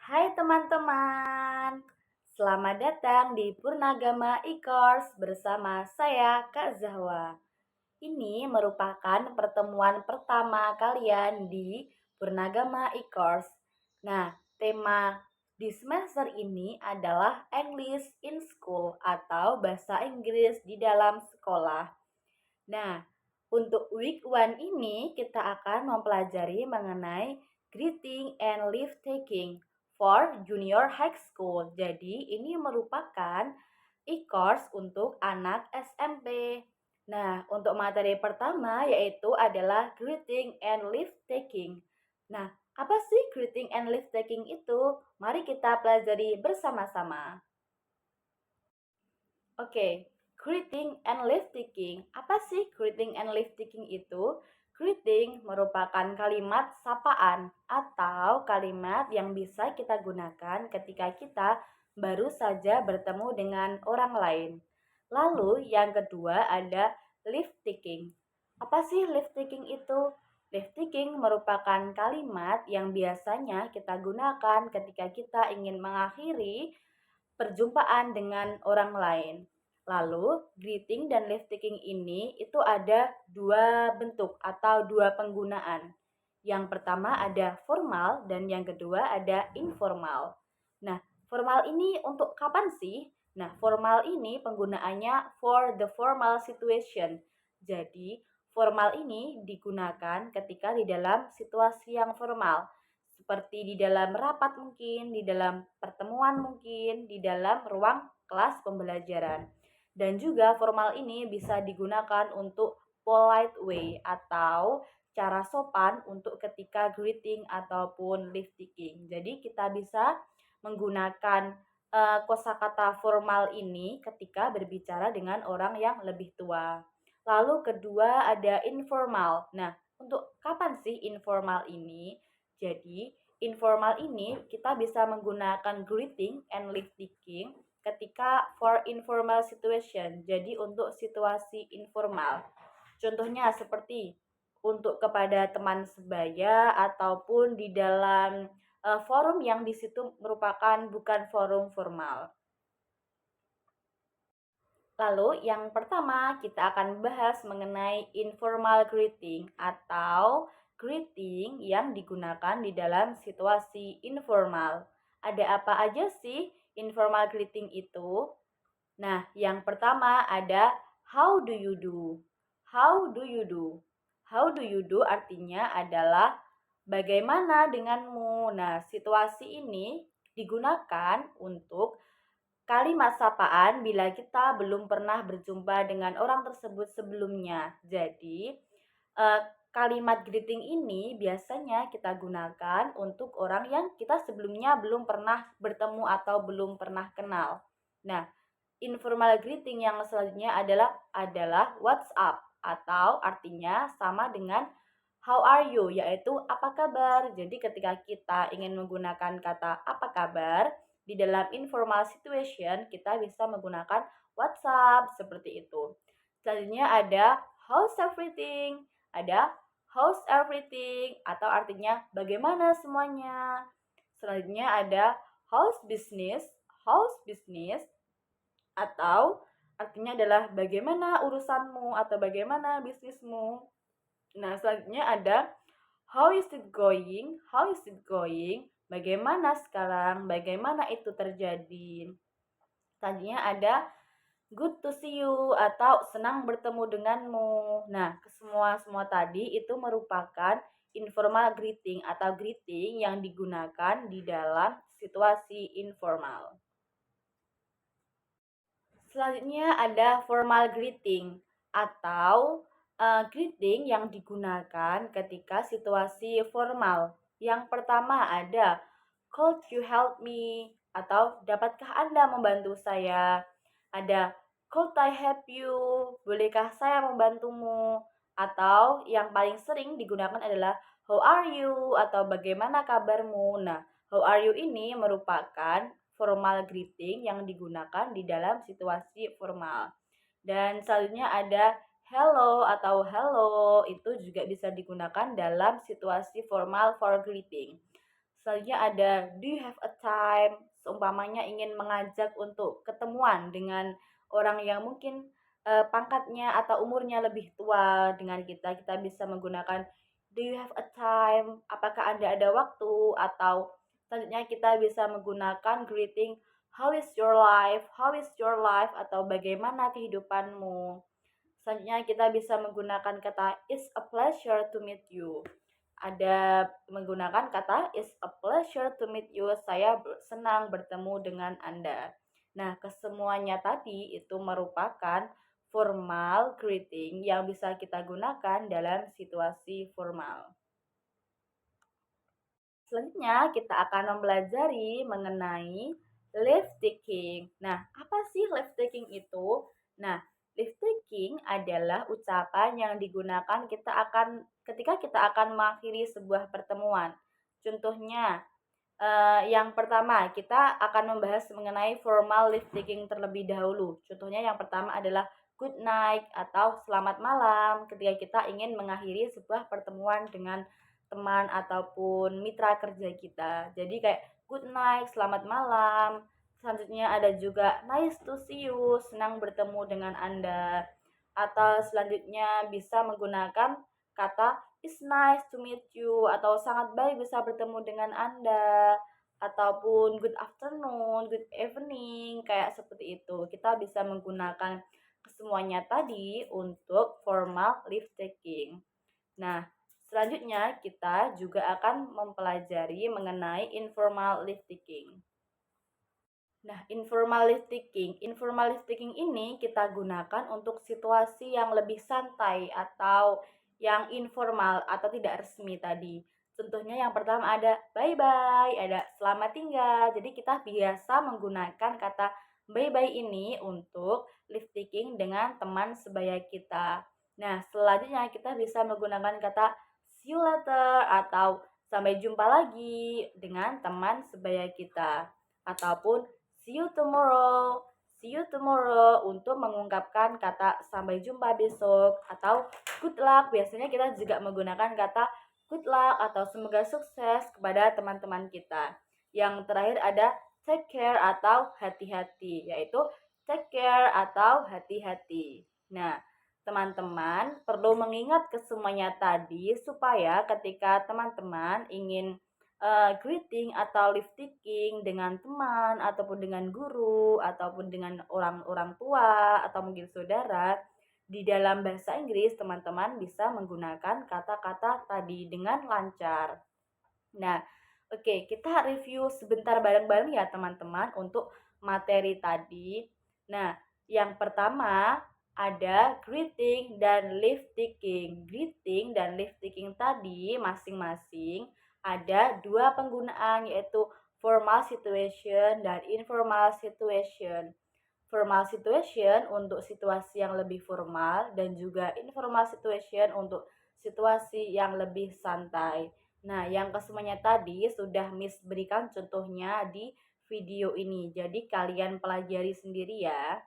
Hai teman-teman, selamat datang di Purnagama e-course bersama saya Kak Zahwa. Ini merupakan pertemuan pertama kalian di Purnagama e-course. Nah, tema di semester ini adalah English in School atau bahasa Inggris di dalam sekolah. Nah, untuk week 1 ini kita akan mempelajari mengenai greeting and leave taking for junior high school. Jadi, ini merupakan e-course untuk anak SMP. Nah, untuk materi pertama yaitu adalah greeting and leave taking. Nah, apa sih greeting and leave taking itu? Mari kita pelajari bersama-sama. Oke, greeting and leave taking. Apa sih greeting and leave taking itu? Greeting merupakan kalimat sapaan atau kalimat yang bisa kita gunakan ketika kita baru saja bertemu dengan orang lain. Lalu yang kedua ada leave taking. Apa sih leave taking itu? Leave taking merupakan kalimat yang biasanya kita gunakan ketika kita ingin mengakhiri perjumpaan dengan orang lain. Lalu, greeting dan leave taking ini itu ada dua bentuk atau dua penggunaan. Yang pertama ada formal dan yang kedua ada informal. Nah, formal ini untuk kapan sih? Nah, formal ini penggunaannya for the formal situation. Jadi, formal ini digunakan ketika di dalam situasi yang formal seperti di dalam rapat mungkin, di dalam pertemuan mungkin, di dalam ruang kelas pembelajaran. Dan juga formal ini bisa digunakan untuk polite way atau cara sopan untuk ketika greeting ataupun leave taking. Jadi kita bisa menggunakan kosakata formal ini ketika berbicara dengan orang yang lebih tua. Lalu kedua ada informal. Nah, untuk kapan sih informal ini? Jadi, informal ini kita bisa menggunakan greeting and leave taking ketika for informal situation. Jadi, untuk situasi informal. Contohnya seperti untuk kepada teman sebaya ataupun di dalam forum yang di situ merupakan bukan forum formal. Lalu yang pertama kita akan bahas mengenai informal greeting atau greeting yang digunakan di dalam situasi informal. Ada apa aja sih informal greeting itu? Nah, yang pertama ada how do you do? How do you do? How do you do artinya adalah bagaimana denganmu. Nah, situasi ini digunakan untuk kalimat sapaan bila kita belum pernah berjumpa dengan orang tersebut sebelumnya. Jadi, kalimat greeting ini biasanya kita gunakan untuk orang yang kita sebelumnya belum pernah bertemu atau belum pernah kenal. Nah, informal greeting yang selanjutnya adalah what's up atau artinya sama dengan how are you, yaitu apa kabar. Jadi ketika kita ingin menggunakan kata apa kabar, di dalam informal situation kita bisa menggunakan WhatsApp seperti itu. Selanjutnya ada how's everything, ada how's everything atau artinya bagaimana semuanya. Selanjutnya ada how's business, how's business atau artinya adalah bagaimana urusanmu atau bagaimana bisnismu. Nah, selanjutnya ada how is it going? How is it going? Bagaimana sekarang? Bagaimana itu terjadi? Selanjutnya ada good to see you atau senang bertemu denganmu. Nah, semua tadi itu merupakan informal greeting atau greeting yang digunakan di dalam situasi informal. Selanjutnya ada formal greeting atau greeting yang digunakan ketika situasi formal. Yang pertama ada could you help me atau dapatkah Anda membantu saya? Ada could I help you? Bolehkah saya membantumu? Atau yang paling sering digunakan adalah how are you atau bagaimana kabarmu? Nah, how are you ini merupakan formal greeting yang digunakan di dalam situasi formal. Dan selanjutnya ada hello atau hello, itu juga bisa digunakan dalam situasi formal for greeting. Selanjutnya ada do you have a time? Seumpamanya ingin mengajak untuk ketemuan dengan orang yang mungkin pangkatnya atau umurnya lebih tua dengan kita, kita bisa menggunakan do you have a time? Apakah Anda ada waktu? Atau selanjutnya kita bisa menggunakan greeting how is your life? How is your life? Atau bagaimana kehidupanmu? Selanjutnya kita bisa menggunakan kata it's a pleasure to meet you. Ada menggunakan kata it's a pleasure to meet you. Saya senang bertemu dengan Anda. Nah, kesemuanya tadi itu merupakan formal greeting yang bisa kita gunakan dalam situasi formal. Selanjutnya kita akan mempelajari mengenai leave taking. Nah, apa sih leave taking itu? Nah, leave taking adalah ucapan yang digunakan ketika kita akan mengakhiri sebuah pertemuan. Contohnya, yang pertama kita akan membahas mengenai formal leave taking terlebih dahulu. Contohnya yang pertama adalah good night atau selamat malam ketika kita ingin mengakhiri sebuah pertemuan dengan teman ataupun mitra kerja kita. Jadi kayak good night, selamat malam. Selanjutnya ada juga nice to see you, senang bertemu dengan Anda. Atau selanjutnya bisa menggunakan kata it's nice to meet you atau sangat baik bisa bertemu dengan Anda ataupun good afternoon, good evening kayak seperti itu. Kita bisa menggunakan kesemuanya tadi untuk formal leave taking. Nah, selanjutnya kita juga akan mempelajari mengenai informal leave taking. Nah, informal leave taking ini kita gunakan untuk situasi yang lebih santai atau yang informal atau tidak resmi tadi. Contohnya yang pertama ada bye-bye, ada selamat tinggal. Jadi kita biasa menggunakan kata bye-bye ini untuk leave taking dengan teman sebaya kita. Nah, selanjutnya kita bisa menggunakan kata see you later atau sampai jumpa lagi dengan teman sebaya kita. Ataupun see you tomorrow. See you tomorrow untuk mengungkapkan kata sampai jumpa besok atau good luck. Biasanya kita juga menggunakan kata good luck atau semoga sukses kepada teman-teman kita. Yang terakhir ada take care atau hati-hati, yaitu take care atau hati-hati. Nah, teman-teman perlu mengingat kesemuanya tadi supaya ketika teman-teman ingin greeting atau leave taking dengan teman ataupun dengan guru ataupun dengan orang-orang tua atau mungkin saudara, di dalam bahasa Inggris teman-teman bisa menggunakan kata-kata tadi dengan lancar. Nah, oke, kita review sebentar bareng-bareng ya teman-teman untuk materi tadi. Nah, yang pertama ada greeting dan leave taking. Greeting dan leave taking tadi masing-masing ada dua penggunaan yaitu formal situation dan informal situation. Formal situation untuk situasi yang lebih formal dan juga informal situation untuk situasi yang lebih santai. Nah, yang kesemuanya tadi sudah Miss berikan contohnya di video ini. Jadi kalian pelajari sendiri ya.